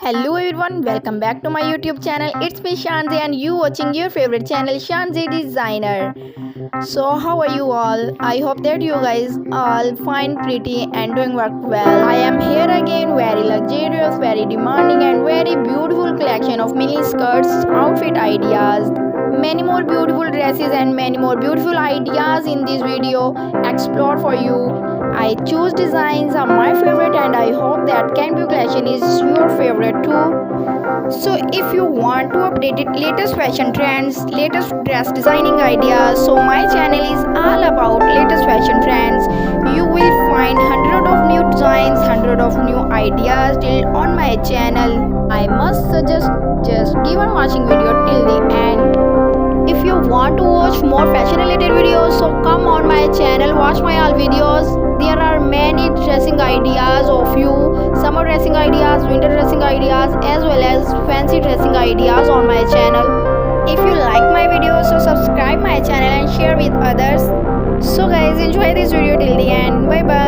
Hello everyone, welcome back to my YouTube channel. It's me Shanzy and you watching your favorite channel Shanzy Designer. So how are you all? I hope that you guys all fine, pretty and doing work well. I am here again, very luxurious, very demanding and very beautiful collection of mini skirts, outfit ideas. Many more beautiful dresses and many more beautiful ideas in this video explore for you. I choose designs are my favorite and I hope that Canvas collection is your favorite too. So if you want to update it latest fashion trends, latest dress designing ideas, so my channel is all about latest fashion trends. You will find hundred of new designs, hundred of new ideas till on my channel. I must suggest just keep on watching video till the end. If you want to watch more fashion related videos, so come on my channel, watch my all videos. There are many dressing ideas of you, summer dressing ideas, winter dressing ideas, as well as fancy dressing ideas on my channel. If you like my videos, so subscribe my channel and share with others. So guys, enjoy this video till the end. Bye bye.